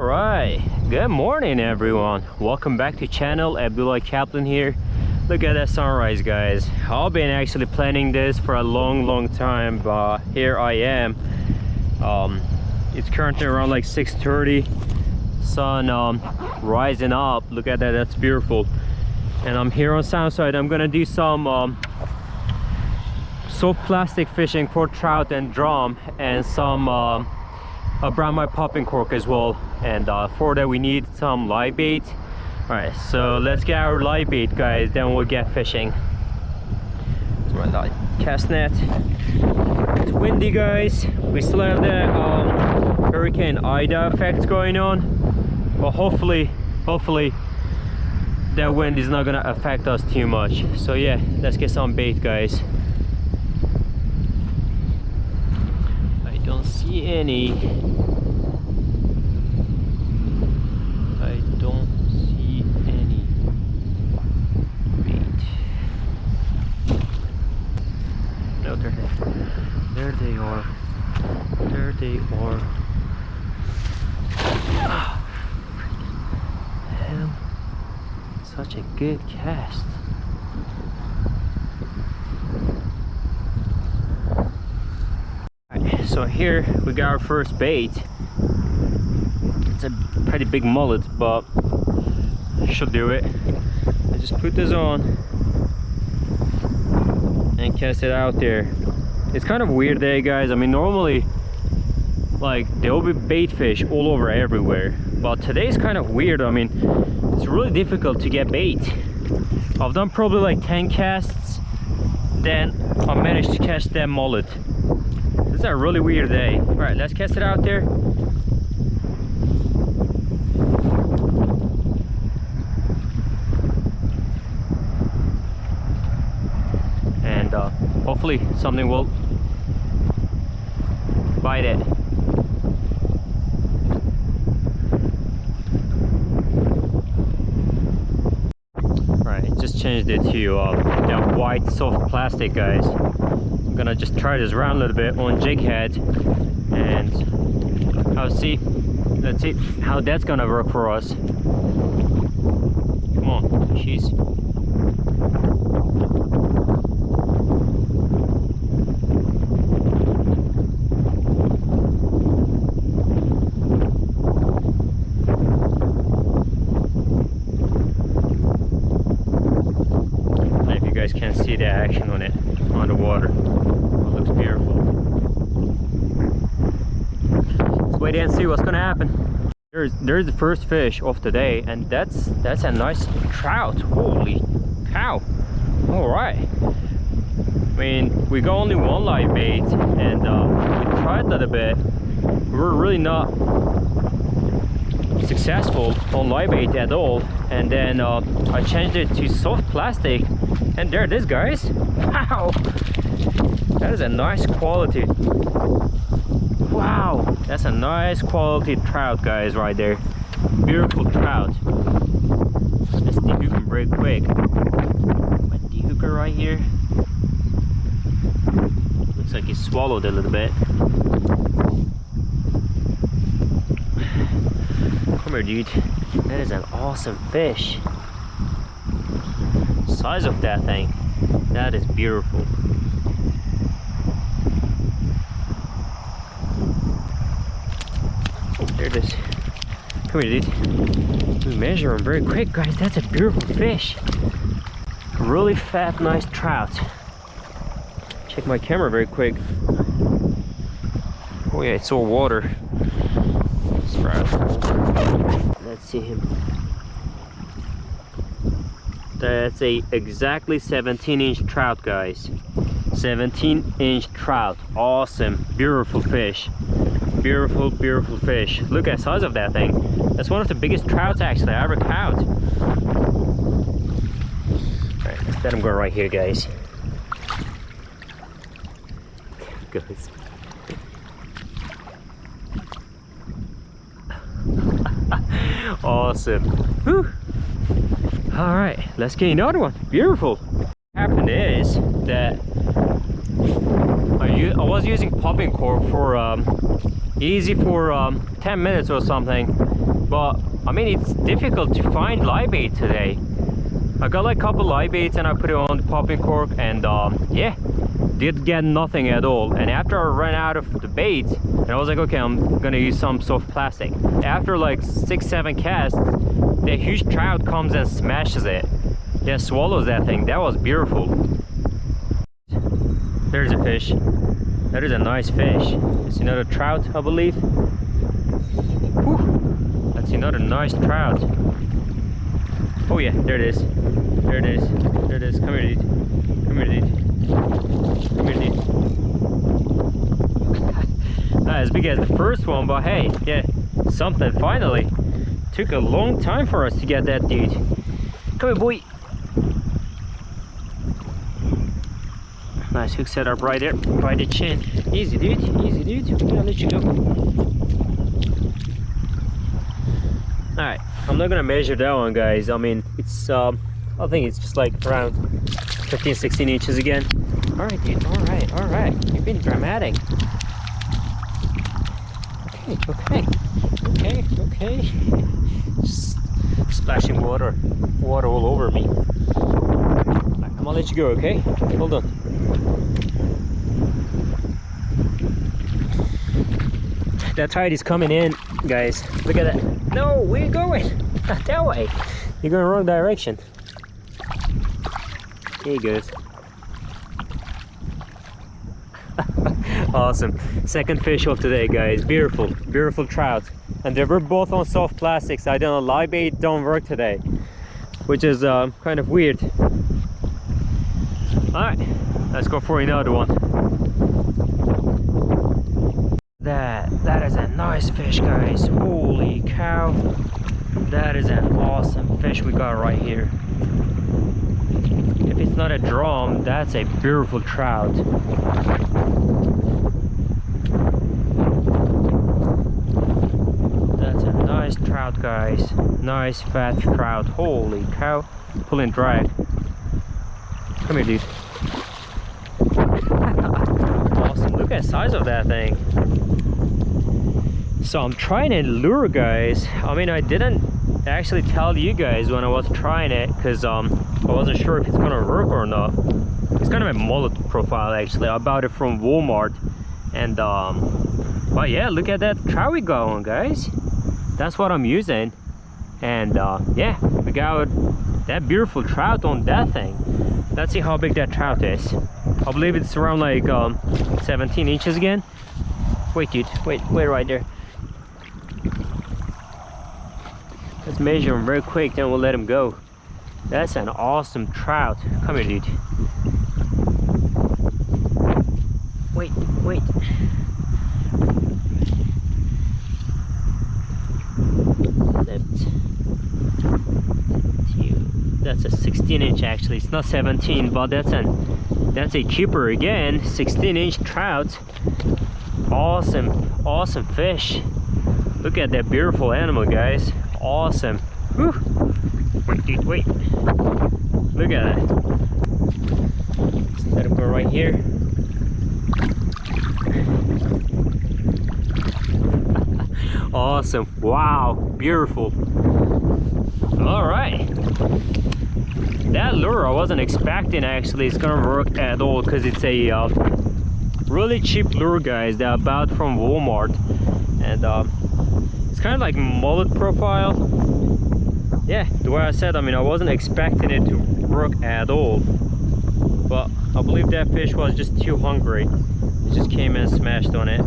Right, good morning everyone. Welcome back to channel. Abdullah Kaplan here. Look at that sunrise, guys. I've been actually planning this for a long time, but here I am. It's currently around like 6:30. Sun rising up. Look at that, that's beautiful. And I'm here on Soundside. I'm gonna do some soft plastic fishing for trout and drum, and some brown my popping cork as well. And for that we need some live bait. All right, so let's get our live bait, guys, then we'll get fishing. It's my live cast net. It's windy, guys. We still have the Hurricane Ida effects going on, but hopefully that wind is not gonna affect us too much. So yeah, let's get some bait, guys. I don't see any. I don't see any bait. No, they're there. There they are. There they are. Oh, hell. Such a good cast. Alright, so here we got our first bait. It's a pretty big mullet, but should do it. I just put this on and cast it out there. It's kind of weird day, guys. I mean, normally like there will be bait fish all over everywhere, but today's kind of weird. I mean, it's really difficult to get bait. I've done probably like 10 casts, then I managed to catch that mullet. This is a really weird day. All right, let's cast it out there. And hopefully something will bite it. Just changed it to that white soft plastic, guys. I'm gonna just try this around a little bit on jig head, and let's see how that's gonna work for us. Come on, she's can see the action on it on the water. Oh, it looks beautiful. Let's wait and see what's gonna happen. There's the first fish of the day, and that's a nice trout. Holy cow! All right. I mean, we got only one live bait, and we tried that a bit. We're really not successful on live bait at all, and then I changed it to soft plastic, and there it is, guys. Wow, that is a nice quality. Wow, that's a nice quality trout, guys, right there. Beautiful trout. Let's dehook him very quick. My dehooker right here. Looks like he swallowed a little bit. Come here, dude. That is an awesome fish. Size of that thing, that is beautiful. Oh, there it is. Come here, dude. We measure him very quick, guys. That's a beautiful fish. Really fat, nice trout. Check my camera very quick. Oh yeah, it's all water. Let's see him. That's a exactly 17-inch trout, guys. 17-inch trout. Awesome, beautiful fish. Beautiful fish. Look at the size of that thing. That's one of the biggest trouts actually I ever caught. Alright, let's let him go right here, guys. Guys. Awesome. Whew. All right, let's get another one. Beautiful. What happened is that I was using popping cork for easy for 10 minutes or something. But I mean, it's difficult to find live bait today. I got like a couple live baits and I put it on the popping cork, and yeah, did get nothing at all. And after I ran out of the bait, and I was like, okay, I'm gonna use some soft plastic. After like 6-7 casts, the huge trout comes and smashes it. Yeah, swallows that thing. That was beautiful. There's a fish. That is a nice fish. It's another trout, I believe. Whew. That's another nice trout. Oh yeah, there it is. There it is. There it is. Come here, dude. Come here, dude. Come here, dude. Not as big as the first one, but hey, yeah, something finally. Took a long time for us to get that dude. Come here, boy. Nice hook setup right there, by the chin. Easy, dude. Easy, dude. I'm gonna let you go. Alright, I'm not gonna measure that one, guys. I mean, it's I think it's just like around 15-16 inches again. Alright, dude. Alright. You've been dramatic. Okay. Just splashing water all over me. Right, I'm gonna let you go, okay? Hold on. That tide is coming in, guys. Look at that. No, where are you going? Not that way. You're going the wrong direction. There he goes. Awesome. Second fish of today, guys. Beautiful trout. And they were both on soft plastics. I don't know, live bait don't work today, which is kind of weird. All right, let's go for another one. That is a nice fish, guys. Holy cow, that is an awesome fish we got right here. If it's not a drum, that's a beautiful trout. That's a nice trout, guys. Nice fat trout. Holy cow. Pull and drag. Come here, dude. Awesome. Look at the size of that thing. So I'm trying to lure, guys. I mean, I didn't actually tell you guys when I was trying it because I wasn't sure if it's gonna work or not. It's kind of a mullet profile, actually. I bought it from Walmart, and but yeah, look at that trout we got on, guys. That's what I'm using, and yeah, we got that beautiful trout on that thing. Let's see how big that trout is. I believe it's around like 17 inches again. Wait, dude, wait right there. Let's measure him very quick, then we'll let him go. That's an awesome trout. Come here, dude. Wait. That's a 16-inch actually. It's not 17, but that's a keeper again. 16-inch trout. Awesome fish. Look at that beautiful animal, guys. Awesome. Whew. Wait, dude, wait. Look at that. Let's let him go right here. Awesome. Wow, beautiful. All right. That lure I wasn't expecting actually it's gonna work at all, because it's a really cheap lure, guys, that I bought from Walmart, and it's kind of like mullet profile. Yeah, the way I said, I mean, I wasn't expecting it to work at all, but I believe that fish was just too hungry. It just came and smashed on it.